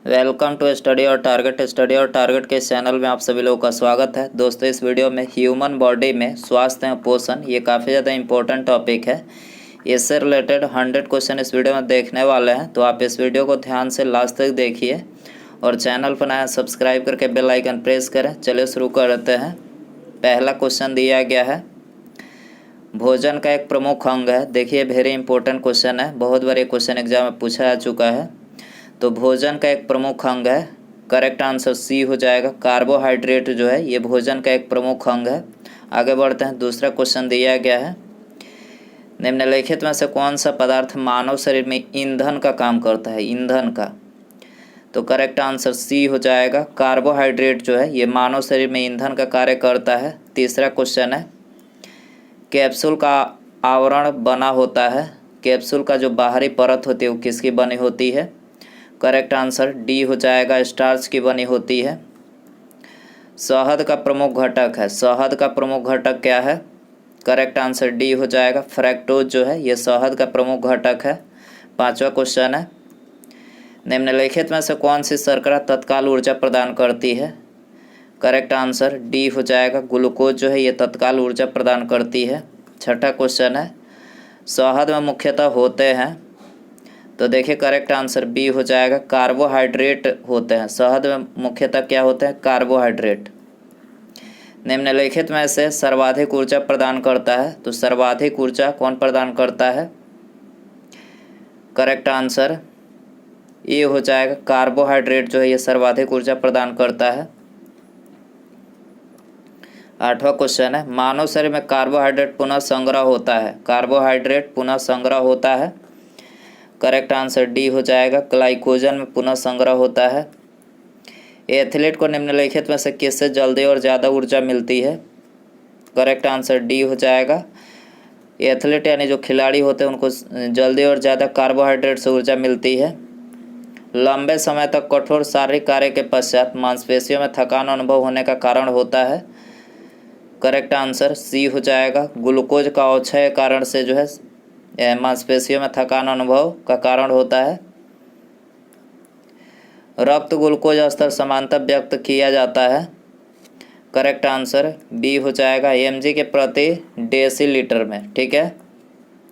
Welcome to study और target के channel में आप सभी लोगों का स्वागत है। दोस्तों, इस वीडियो में ह्यूमन बॉडी में स्वास्थ्य एवं पोषण ये काफ़ी ज़्यादा इंपॉर्टेंट टॉपिक है। इससे रिलेटेड 100 क्वेश्चन इस वीडियो में देखने वाले हैं, तो आप इस वीडियो को ध्यान से लास्ट तक देखिए और चैनल पर नया सब्सक्राइब करके बेल आइकन प्रेस करें। चलिए शुरू करते हैं। पहला क्वेश्चन दिया गया है, भोजन का एक प्रमुख अंग है। देखिए, वेरी इंपॉर्टेंट क्वेश्चन है, बहुत बार ये क्वेश्चन एग्जाम में पूछा जा चुका है। तो भोजन का एक प्रमुख अंग है, करेक्ट आंसर सी हो जाएगा। कार्बोहाइड्रेट जो है ये भोजन का एक प्रमुख अंग है। आगे बढ़ते हैं। दूसरा क्वेश्चन दिया गया है, निम्नलिखित में से कौन सा पदार्थ मानव शरीर में ईंधन का काम करता है, ईंधन का। तो करेक्ट आंसर सी हो जाएगा। कार्बोहाइड्रेट जो है ये मानव शरीर में ईंधन का कार्य करता है। तीसरा क्वेश्चन है, कैप्सूल का आवरण बना होता है, कैप्सूल का जो बाहरी परत होती है वो किसकी बनी होती है। करेक्ट आंसर डी हो जाएगा, स्टार्च की बनी होती है। शहद का प्रमुख घटक है, शहद का प्रमुख घटक क्या है। करेक्ट आंसर डी हो जाएगा, फ्रैक्टोज जो है ये शहद का प्रमुख घटक है। पांचवा क्वेश्चन है, निम्नलिखित में से कौन सी शर्करा तत्काल ऊर्जा प्रदान करती है। करेक्ट आंसर डी हो जाएगा, ग्लूकोज जो है ये तत्काल ऊर्जा प्रदान करती है। छठा क्वेश्चन है, शहद में मुख्यतः होते हैं। तो देखिए करेक्ट आंसर बी हो जाएगा, कार्बोहाइड्रेट होते हैं। शहद में मुख्यतः क्या होते हैं, कार्बोहाइड्रेट। निम्नलिखित में से सर्वाधिक ऊर्जा प्रदान करता है। तो सर्वाधिक ऊर्जा कौन प्रदान करता है। करेक्ट आंसर ये हो जाएगा, कार्बोहाइड्रेट जो है ये सर्वाधिक ऊर्जा प्रदान करता है। आठवां क्वेश्चन है, मानव शरीर में कार्बोहाइड्रेट पुनः संग्रह होता है, कार्बोहाइड्रेट पुनः संग्रह होता है। करेक्ट आंसर डी हो जाएगा, ग्लाइकोजन में पुनः संग्रह होता है। एथलीट को निम्नलिखित में से किससे जल्दी और ज़्यादा ऊर्जा मिलती है। करेक्ट आंसर डी हो जाएगा, एथलीट यानी जो खिलाड़ी होते हैं उनको जल्दी और ज़्यादा कार्बोहाइड्रेट से ऊर्जा मिलती है। लंबे समय तक कठोर शारीरिक कार्य के पश्चात मांसपेशियों में थकान अनुभव होने का कारण होता है। करेक्ट आंसर सी हो जाएगा, ग्लूकोज का अवक्षय कारण से जो है मांसपेशियों में थकान अनुभव का कारण होता है। रक्त ग्लूकोज स्तर समानतः व्यक्त किया जाता है। करेक्ट आंसर बी हो जाएगा, mg के प्रति डेसीलीटर में। ठीक है,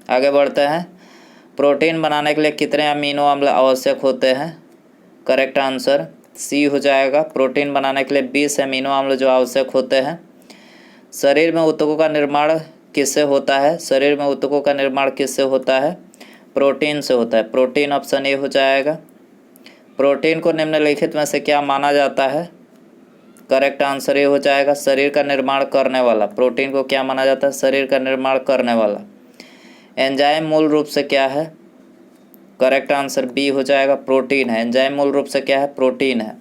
आगे बढ़ते हैं। प्रोटीन बनाने के लिए कितने अमीनो अम्ल आवश्यक होते हैं। करेक्ट आंसर सी हो जाएगा, प्रोटीन बनाने के लिए 20 अमीनो अम्ल जो आवश्यक होते हैं। शरीर में ऊतकों का निर्माण किससे होता है, शरीर में ऊतकों का निर्माण किससे होता है। प्रोटीन से होता है, प्रोटीन ऑप्शन ए हो जाएगा। प्रोटीन को निम्नलिखित में से क्या माना जाता है। करेक्ट आंसर ये हो जाएगा, शरीर का निर्माण करने वाला। प्रोटीन को क्या माना जाता है, शरीर का निर्माण करने वाला। एंजाइम मूल रूप से क्या है। करेक्ट आंसर बी हो जाएगा, प्रोटीन है। एंजाइम मूल रूप से क्या है, प्रोटीन है।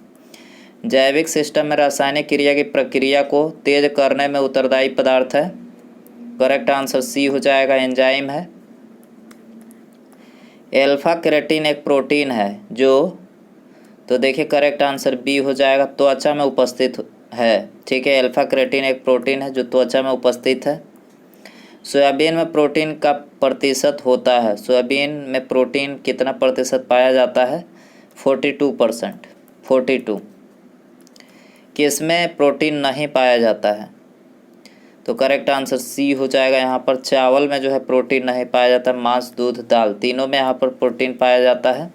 जैविक सिस्टम में रासायनिक क्रिया की प्रक्रिया को तेज करने में उत्तरदायी पदार्थ है। करेक्ट आंसर सी हो जाएगा, एंजाइम है। एल्फा केराटिन एक प्रोटीन है जो, तो देखिए करेक्ट आंसर बी हो जाएगा, त्वचा में उपस्थित है। ठीक है, एल्फा केराटिन एक प्रोटीन है जो त्वचा में उपस्थित है। सोयाबीन में प्रोटीन का प्रतिशत होता है, सोयाबीन में प्रोटीन कितना प्रतिशत पाया जाता है। 42%। 42। किसमें प्रोटीन नहीं पाया जाता है। तो करेक्ट आंसर सी हो जाएगा, यहाँ पर चावल में जो है प्रोटीन नहीं पाया जाता। मांस, दूध, दाल तीनों में यहाँ पर प्रोटीन पाया जाता है।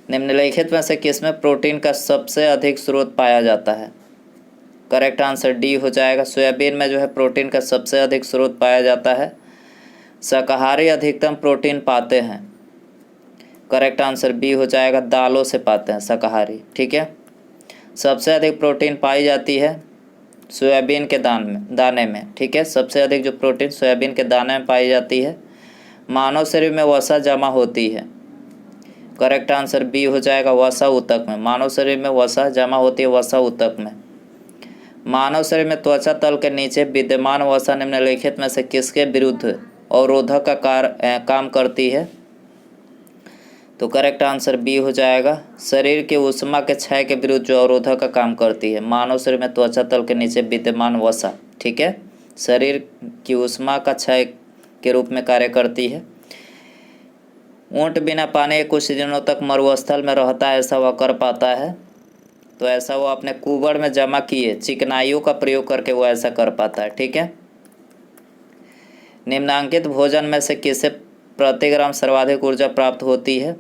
निम्नलिखित में से किसमें प्रोटीन का सबसे अधिक स्रोत पाया जाता है। करेक्ट आंसर डी हो जाएगा, सोयाबीन में जो है प्रोटीन का सबसे अधिक स्रोत पाया जाता है। शाकाहारी अधिकतम प्रोटीन पाते हैं। करेक्ट आंसर बी हो जाएगा, दालों से पाते हैं शाकाहारी। ठीक है, सबसे अधिक प्रोटीन पाई जाती है सोयाबीन के दाने में। ठीक है, सबसे अधिक जो प्रोटीन सोयाबीन के दाने में पाई जाती है। मानव शरीर में वसा जमा होती है। करेक्ट आंसर बी हो जाएगा, वसा ऊतक में। मानव शरीर में वसा जमा होती है वसा ऊतक में। मानव शरीर में त्वचा तल के नीचे विद्यमान वसा निम्नलिखित में से किसके विरुद्ध अवरोधक का काम करती है। तो करेक्ट आंसर बी हो जाएगा, शरीर के ऊष्मा के क्षय के विरुद्ध जो अवरोधक का काम करती है। मानव शरीर में त्वचा तल के नीचे विद्यमान वसा, ठीक है, शरीर की ऊष्मा का क्षय के रूप में कार्य करती है। ऊँट बिना पानी के कुछ दिनों तक मरुस्थल में रहता है, ऐसा वह कर पाता है। तो ऐसा वो अपने कुबड़ में जमा किए चिकनाइयों का प्रयोग करके वो ऐसा कर पाता है। ठीक है। निम्नांकित भोजन में से किससे प्रति ग्राम सर्वाधिक ऊर्जा प्राप्त होती है?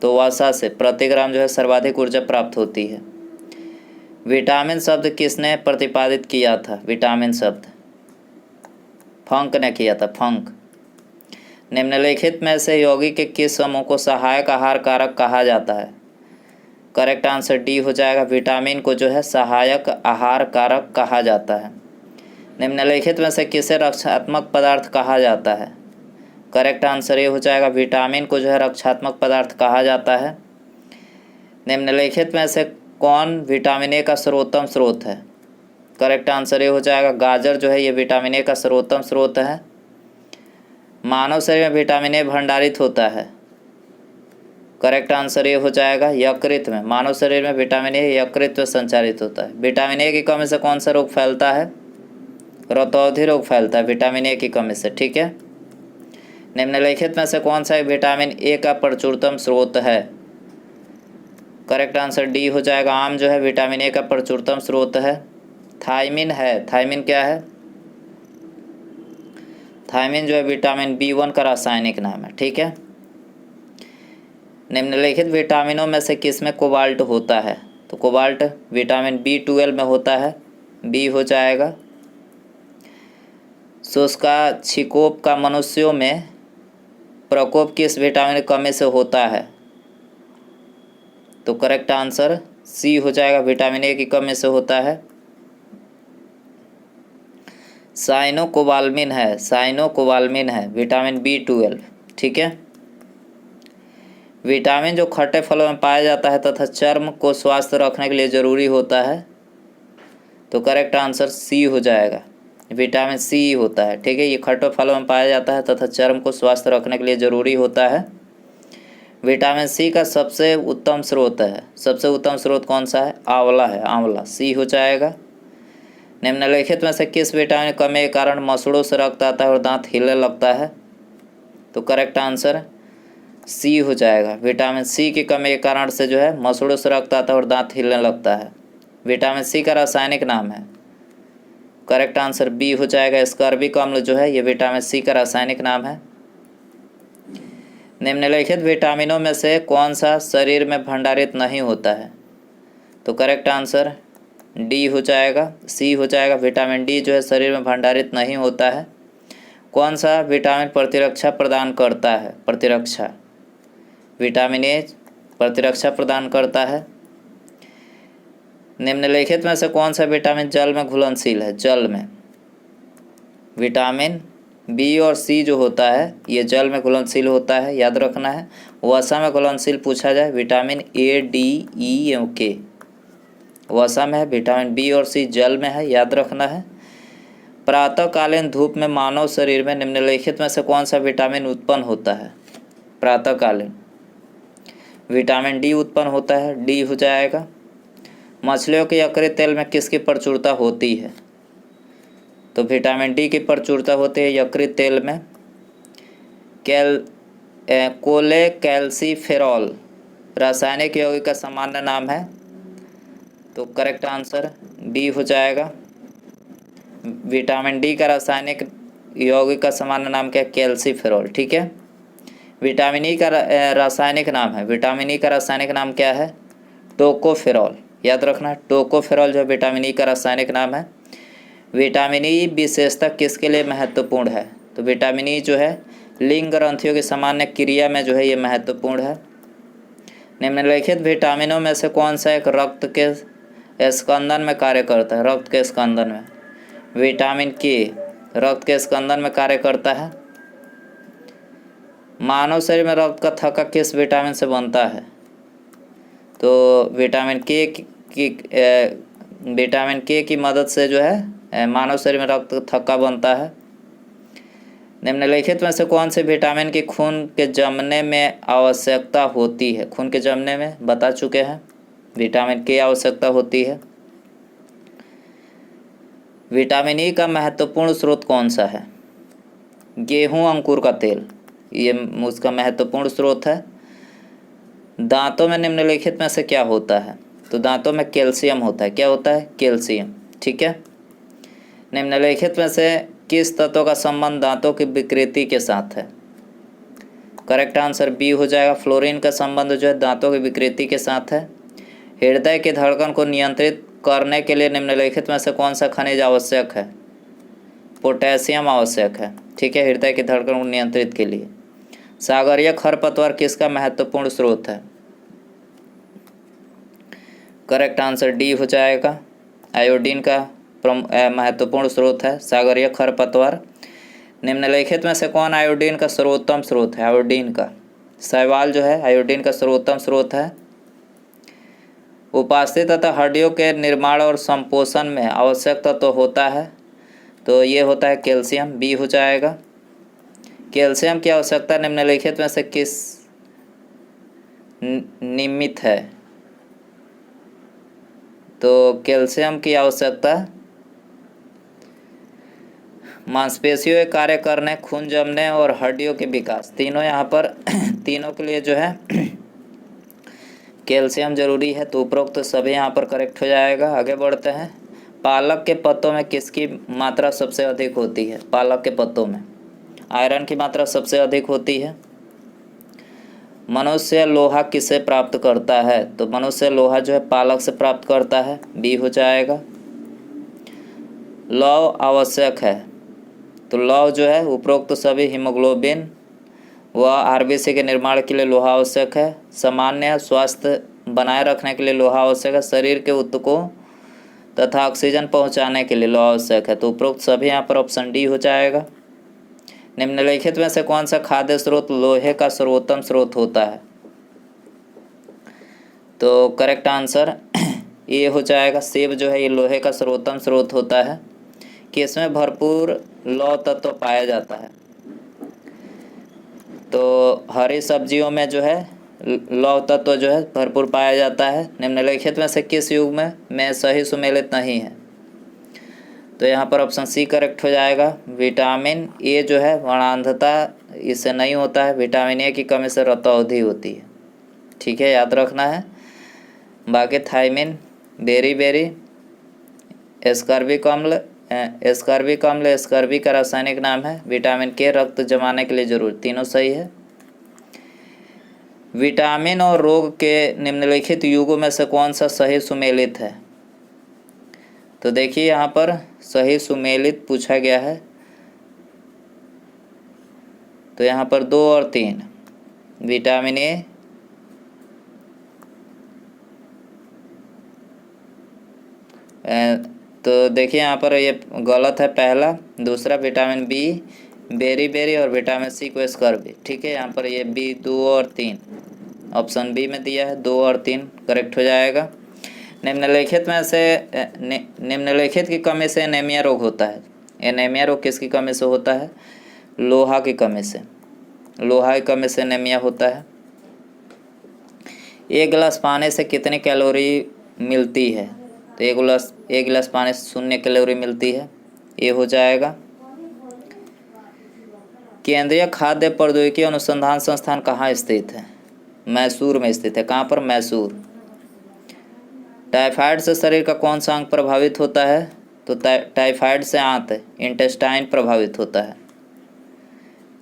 तो वसा से प्रति ग्राम जो है सर्वाधिक ऊर्जा प्राप्त होती है। विटामिन शब्द किसने प्रतिपादित किया था? विटामिन शब्द फंक ने किया था, फंक। निम्नलिखित में से यौगिक के किस समूह को सहायक आहार कारक कहा जाता है? करेक्ट आंसर डी हो जाएगा। विटामिन को जो है सहायक आहार कारक कहा जाता है। निम्नलिखित में से किसे रक्षात्मक पदार्थ कहा जाता है? करेक्ट आंसर ये हो जाएगा। विटामिन को जो है रक्षात्मक पदार्थ कहा जाता है। निम्नलिखित में से कौन विटामिन ए का सर्वोत्तम स्रोत है? करेक्ट आंसर ये हो जाएगा। गाजर जो है ये विटामिन ए का सर्वोत्तम स्रोत है। मानव शरीर में विटामिन ए भंडारित होता है। करेक्ट आंसर ये हो जाएगा यकृत में। मानव शरीर में विटामिन ए यकृत में संचारित होता है। विटामिन ए की कमी से कौन सा रोग फैलता है? रतौंधी रोग फैलता है विटामिन ए की कमी से। ठीक है। निम्नलिखित में से कौन सा विटामिन ए का प्रचुरतम स्रोत है? करेक्ट आंसर डी हो जाएगा। आम जो है विटामिन ए का प्रचुरतम स्रोत है। थायमिन है। थायमिन क्या है? थायमिन जो है विटामिन B1 का रासायनिक नाम है। ठीक है। निम्नलिखित विटामिनों में से किस में कोबाल्ट होता है? तो कोबाल्ट विटामिन B12 में होता है, बी हो जाएगा। शुष्का छिकोप का मनुष्यों में प्रकोप किस विटामिन की कमी से होता है? तो करेक्ट आंसर सी हो जाएगा। विटामिन ए की कमी से होता है। साइनोकोबाल्मिन है। साइनोकोबाल्मिन है विटामिन B12। ठीक है। विटामिन जो खट्टे फलों में पाया जाता है तथा चर्म को स्वस्थ रखने के लिए ज़रूरी होता है। तो करेक्ट आंसर सी हो जाएगा। विटामिन सी होता है। ठीक है। ये खट्टे फलों में पाया जाता है तथा चर्म को स्वस्थ रखने के लिए ज़रूरी होता है। विटामिन सी का सबसे उत्तम स्रोत है। सबसे उत्तम स्रोत कौन सा है? आंवला है। आंवला सी हो जाएगा। निम्नलिखित में से किस विटामिन की कमी के कारण मसूड़ों से रक्त आता है और दांत हिलने लगता है? तो करेक्ट आंसर सी हो जाएगा। विटामिन सी की कमी के कारण से जो है मसूड़ों से रक्त आता है और दांत हिलने लगता है। विटामिन सी का रासायनिक नाम है। करेक्ट आंसर बी हो जाएगा। स्कर्बिक अम्ल जो है ये विटामिन सी का रासायनिक नाम है। निम्नलिखित विटामिनों में से कौन सा शरीर में भंडारित नहीं होता है? तो करेक्ट आंसर डी हो जाएगा। सी हो जाएगा। विटामिन डी जो है शरीर में भंडारित नहीं होता है। कौन सा विटामिन प्रतिरक्षा प्रदान करता है? प्रतिरक्षा विटामिन ए प्रतिरक्षा प्रदान करता है। निम्नलिखित में से कौन सा विटामिन जल में घुलनशील है? जल में विटामिन बी और सी जो होता है ये जल में घुलनशील होता है, याद रखना है। वसा में घुलनशील पूछा जाए विटामिन ए, डी, ई एवं के वसा में है। विटामिन बी और सी जल में है, याद रखना है। प्रातःकालीन धूप में मानव शरीर में निम्नलिखित में से कौन सा विटामिन उत्पन्न होता है? प्रातःकालीन विटामिन डी उत्पन्न होता है, डी हो जाएगा। मछलियों के यकृत तेल में किसकी प्रचुरता होती है? तो विटामिन डी की प्रचुरता होती है यकृत तेल में। कोलेकैल्सिफेरॉल रासायनिक यौगिक का सामान्य नाम है। तो करेक्ट आंसर डी हो जाएगा। विटामिन डी का रासायनिक यौगिक का सामान्य नाम क्या है? कैल्सिफेरॉल। ठीक है। विटामिन ई का रासायनिक नाम है। विटामिन ई का रासायनिक नाम क्या है? टोकोफेरॉल, याद रखना। टोकोफेरॉल जो विटामिन ई का रासायनिक नाम है। विटामिन ई विशेषता किसके लिए महत्वपूर्ण है? तो विटामिन ई जो है लिंग ग्रंथियों की सामान्य क्रिया में जो है ये महत्वपूर्ण है। निम्नलिखित विटामिनों में से कौन सा एक रक्त के स्कंदन में कार्य करता है? रक्त के स्कंदन में विटामिन के रक्त के स्कंदन में कार्य करता है। मानव शरीर में रक्त का थक्का किस विटामिन से बनता है? तो विटामिन के की मदद से जो है मानव शरीर में रक्त थक्का बनता है। निम्नलिखित में से कौन से विटामिन की खून के जमने में आवश्यकता होती है? खून के जमने में बता चुके हैं विटामिन के आवश्यकता होती है। विटामिन ई का महत्वपूर्ण स्रोत कौन सा है? गेहूं अंकुर का तेल, ये उसका महत्वपूर्ण स्रोत है। दांतों में निम्नलिखित में से क्या होता है? तो दांतों में कैल्शियम होता है। क्या होता है? कैल्शियम। ठीक है। निम्नलिखित में से किस तत्व का संबंध दांतों की विकृति के साथ है? करेक्ट आंसर बी हो जाएगा। फ्लोरीन का संबंध जो है दांतों की विकृति के साथ है। हृदय की धड़कन को नियंत्रित करने के लिए निम्नलिखित में से कौन सा खनिज आवश्यक है? पोटेशियम आवश्यक है। ठीक है, हृदय की धड़कन को नियंत्रित के लिए। सागरीय खरपतवार किसका महत्वपूर्ण स्रोत है? करेक्ट आंसर डी हो जाएगा। आयोडीन का महत्वपूर्ण स्रोत है सागरीय खरपतवार। निम्नलिखित में से कौन आयोडीन का सर्वोत्तम स्रोत है? आयोडीन का शैवाल जो है आयोडीन का सर्वोत्तम स्रोत है। उपास्थि तथा हड्डियों के निर्माण और संपोषण में आवश्यक तत्व होता है, तो ये होता है कैल्शियम। बी हो जाएगा। कैल्शियम की आवश्यकता निम्नलिखित में से किस निमित्त है? तो कैल्शियम की आवश्यकता मांसपेशियों के कार्य करने, खून जमने और हड्डियों के विकास, तीनों यहाँ पर तीनों के लिए जो है कैल्शियम जरूरी है। तो उपरोक्त सभी यहाँ पर करेक्ट हो जाएगा। आगे बढ़ते हैं। पालक के पत्तों में किसकी मात्रा सबसे अधिक होती है? पालक के पत्तों में आयरन की मात्रा सबसे अधिक होती है। मनुष्य लोहा किससे प्राप्त करता है? तो मनुष्य लोहा जो है पालक से प्राप्त करता है। बी हो जाएगा। लौह आवश्यक है, तो लौह जो है उपरोक्त सभी हीमोग्लोबिन व आरबीसी के निर्माण के लिए लोहा आवश्यक है। सामान्य स्वास्थ्य बनाए रखने के लिए लोहा आवश्यक है। शरीर के ऊतकों तथा ऑक्सीजन पहुंचाने के लिए लोहा आवश्यक है। तो उपरोक्त सभी यहाँ पर ऑप्शन डी हो जाएगा। निम्नलिखित में से कौन सा खाद्य स्रोत लोहे का सर्वोत्तम स्रोत होता है? तो करेक्ट आंसर ए हो जाएगा। सेब जो है ये लोहे का सर्वोत्तम स्रोत होता है कि इसमें भरपूर लौह तत्व पाया जाता है। तो हरी सब्जियों में जो है लौह तत्व जो है भरपूर पाया जाता है। निम्नलिखित में से किस युग में सही सुमेलित नहीं है? तो यहाँ पर ऑप्शन सी करेक्ट हो जाएगा। विटामिन ए जो है वर्णांधता इससे नहीं होता है। विटामिन ए की कमी से रतौंधी होती है। ठीक है, याद रखना है। बाकी थायमिन, बेरी, एस्कॉर्बिक अम्ल स्कर्वी का रासायनिक नाम है। विटामिन के रक्त जमाने के लिए जरूरी, तीनों सही है। विटामिन और रोग के निम्नलिखित युगों में से कौन सा सही सुमेलित है? तो देखिए यहाँ पर सही सुमेलित पूछा गया है, तो यहाँ पर 2 और 3 विटामिन ए तो देखिए यहाँ पर ये गलत है पहला। दूसरा विटामिन बी बेरी और विटामिन सी को स्कर्वी। ठीक है, यहाँ पर ये बी 2 और 3 ऑप्शन बी में दिया है। 2 और 3 करेक्ट हो जाएगा। निम्नलिखित में से निम्नलिखित की कमी से एनीमिया रोग होता है। एनीमिया रोग किसकी कमी से होता है? लोहा की कमी से। लोहा की कमी से एनीमिया होता है। 1 गिलास पानी से कितनी कैलोरी मिलती है? तो 1 गिलास पानी से 0 कैलोरी मिलती है। ये हो जाएगा। केंद्रीय खाद्य प्रौद्योगिकी अनुसंधान संस्थान कहाँ स्थित है? मैसूर में स्थित है। कहाँ पर? मैसूर। टाइफाइड से शरीर का कौन सा अंग प्रभावित होता है? तो टाइफाइड से आंत इंटेस्टाइन प्रभावित होता है।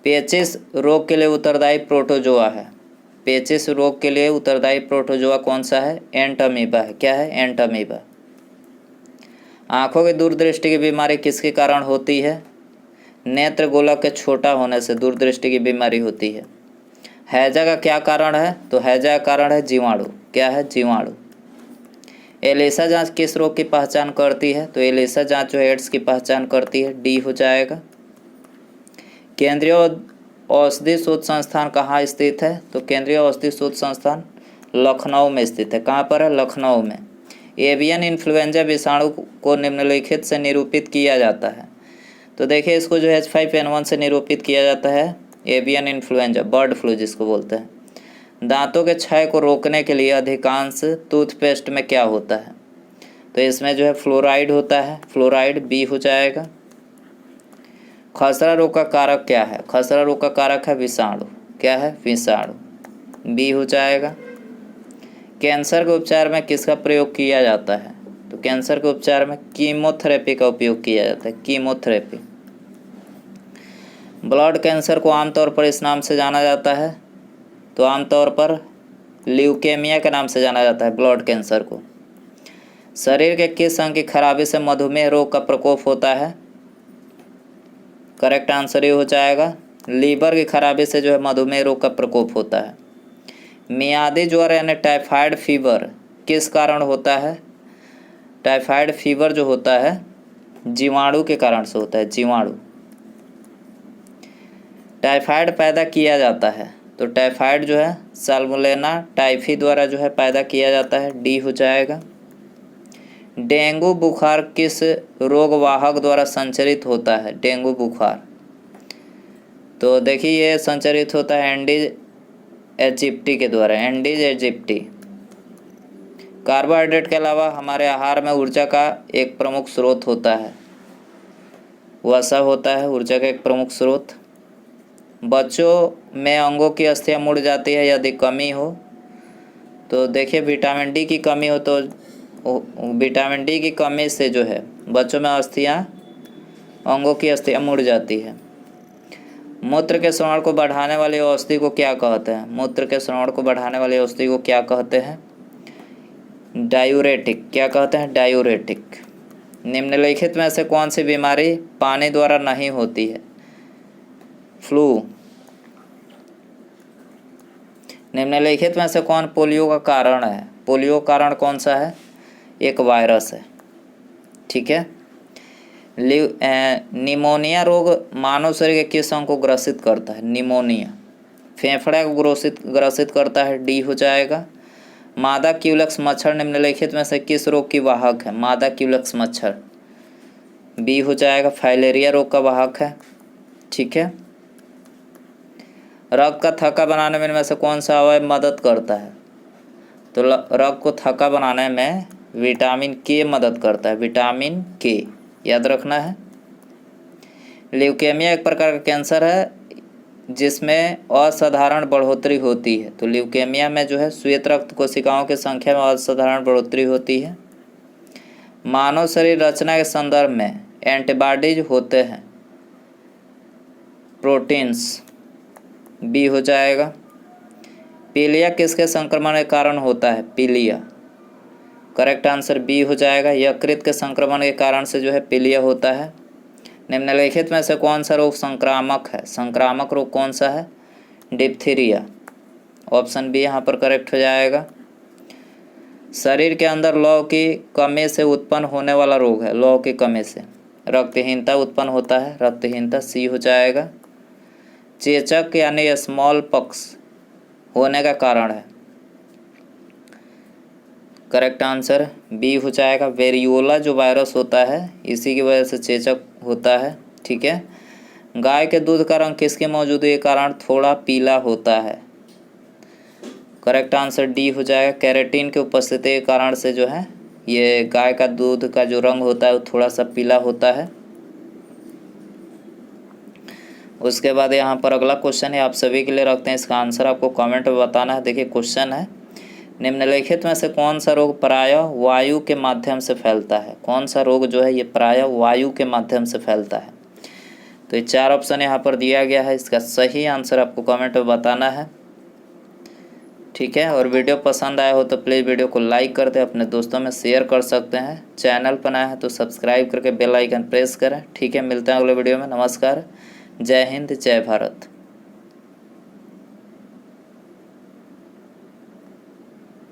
पेचिस रोग के लिए उत्तरदायी प्रोटोजोआ है। पेचिस रोग के लिए उत्तरदायी प्रोटोजोआ कौन सा है? एंटमीबा है। क्या है? एंटमीबा। आँखों की दूरदृष्टि की बीमारी किसके कारण होती है? नेत्र गोलक के छोटा होने से दूरदृष्टि की बीमारी होती है। हैजा का क्या कारण है? तो हैजा का कारण है जीवाणु। क्या है? जीवाणु। एलिसा जांच किस रोग की पहचान करती है? तो एलिसा जांच जो एड्स की पहचान करती है। डी हो जाएगा। केंद्रीय औषधि शोध संस्थान कहाँ स्थित है? तो केंद्रीय औषधि शोध संस्थान लखनऊ में स्थित है। कहाँ पर है? लखनऊ में। एवियन इन्फ्लुएंजा विषाणु को निम्नलिखित से निरूपित किया जाता है। तो देखिए इसको जो H5N1 से निरूपित किया जाता है। एवियन इन्फ्लुएंजा, बर्ड फ्लू जिसको बोलते हैं। दांतों के क्षय को रोकने के लिए अधिकांश टूथपेस्ट में क्या होता है? तो इसमें जो है फ्लोराइड होता है। फ्लोराइड बी हो जाएगा। खसरा रोग का कारक क्या है? खसरा रोग का कारक है विषाणु। क्या है? विषाणु। बी हो जाएगा। कैंसर के उपचार में किसका प्रयोग किया जाता है? तो कैंसर के उपचार में कीमोथेरेपी का उपयोग किया जाता है, कीमोथेरेपी। ब्लड कैंसर को आमतौर पर इस नाम से जाना जाता है, तो आमतौर पर ल्यूकेमिया के नाम से जाना जाता है ब्लड कैंसर को। शरीर के किस अंग की खराबी से मधुमेह रोग का प्रकोप होता है? करेक्ट आंसर ये हो जाएगा, लीवर की खराबी से जो है मधुमेह रोग का प्रकोप होता है। मियादी ज्वर यानी टाइफाइड फीवर किस कारण होता है? टाइफाइड फीवर जो होता है जीवाणु के कारण से होता है, जीवाणु। टाइफाइड पैदा किया जाता है, तो टाइफाइड जो है साल्मोनेला टाइफी द्वारा जो है पैदा किया जाता है, डी हो जाएगा। डेंगू बुखार किस रोगवाहक द्वारा संचरित होता है? डेंगू बुखार, तो देखिए ये संचरित होता है एंडीज एजिप्टी के द्वारा, एंडीज एजिप्टी। कार्बोहाइड्रेट के अलावा हमारे आहार में ऊर्जा का एक प्रमुख स्रोत होता है, वसा होता है ऊर्जा का एक प्रमुख स्रोत। बच्चों में अंगों की अस्थियां मुड़ जाती है यदि कमी हो, तो देखिए विटामिन डी की कमी हो तो विटामिन डी की कमी से जो है बच्चों में अस्थियां, अंगों की अस्थियां मुड़ जाती है। मूत्र के श्रवण को बढ़ाने वाली औषधि को क्या कहते हैं? मूत्र के श्रवण को बढ़ाने वाली औषधि को क्या कहते हैं? डायूरेटिक। क्या कहते हैं? डायूरेटिक। निम्नलिखित में से कौन सी बीमारी पानी द्वारा नहीं होती है? फ्लू। निम्नलिखित में से कौन पोलियो का कारण है? पोलियो का कारण कौन सा है? एक वायरस है, ठीक है। निमोनिया रोग मानव शरीर के किस अंग को ग्रसित करता है? निमोनिया फेफड़े को ग्रसित करता है, डी हो जाएगा। मादा क्यूलेक्स मच्छर निम्नलिखित में से किस रोग की वाहक है? मादा क्यूलेक्स मच्छर, बी हो जाएगा। फाइलेरिया रोग का वाहक है, ठीक है। रक्त का थक्का बनाने में से कौन सा अवयव मदद करता है? तो रक्त को थक्का बनाने में विटामिन के मदद करता है, विटामिन के, याद रखना है। ल्यूकेमिया एक प्रकार का कैंसर है जिसमें असाधारण बढ़ोतरी होती है, तो ल्यूकेमिया में जो है श्वेत रक्त कोशिकाओं की संख्या में असाधारण बढ़ोतरी होती है। मानव शरीर रचना के संदर्भ में एंटीबॉडीज होते हैं, प्रोटीन्स, बी हो जाएगा। पीलिया किसके संक्रमण के कारण होता है? पीलिया, करेक्ट आंसर बी हो जाएगा। यकृत के संक्रमण के कारण से जो है पीलिया होता है। निम्नलिखित में से कौन सा रोग संक्रामक है? संक्रामक रोग कौन सा है? डिप्थीरिया, ऑप्शन बी यहाँ पर करेक्ट हो जाएगा। शरीर के अंदर लौह की कमी से उत्पन्न होने वाला रोग है, लौह की कमी से रक्तहीनता उत्पन्न होता है, रक्तहीनता, सी हो जाएगा। चेचक यानी स्मॉल पॉक्स होने का कारण है, करेक्ट आंसर बी हो जाएगा। वेरियोला जो वायरस होता है इसी की वजह से चेचक होता है, ठीक है। गाय के दूध का रंग किसकी मौजूदगी के कारण थोड़ा पीला होता है? करेक्ट आंसर डी हो जाएगा। कैरेटीन की उपस्थिति के कारण से जो है ये गाय का दूध का जो रंग होता है वो थोड़ा सा पीला होता है। उसके बाद यहाँ पर अगला क्वेश्चन है, आप सभी के लिए रखते हैं, इसका आंसर आपको कमेंट में बताना है। देखिए क्वेश्चन है, निम्नलिखित में से कौन सा रोग प्रायः वायु के माध्यम से फैलता है? कौन सा रोग जो है ये प्रायः वायु के माध्यम से फैलता है? तो ये 4 ऑप्शन यहाँ पर दिया गया है, इसका सही आंसर आपको कमेंट में बताना है, ठीक है। और वीडियो पसंद आया हो तो प्लीज़ वीडियो को लाइक कर दें, अपने दोस्तों में शेयर कर सकते हैं। चैनल पर नया है तो सब्सक्राइब करके बेल आइकन प्रेस करें, ठीक है। मिलते हैं अगले वीडियो में, नमस्कार, जय हिंद, जय भारत।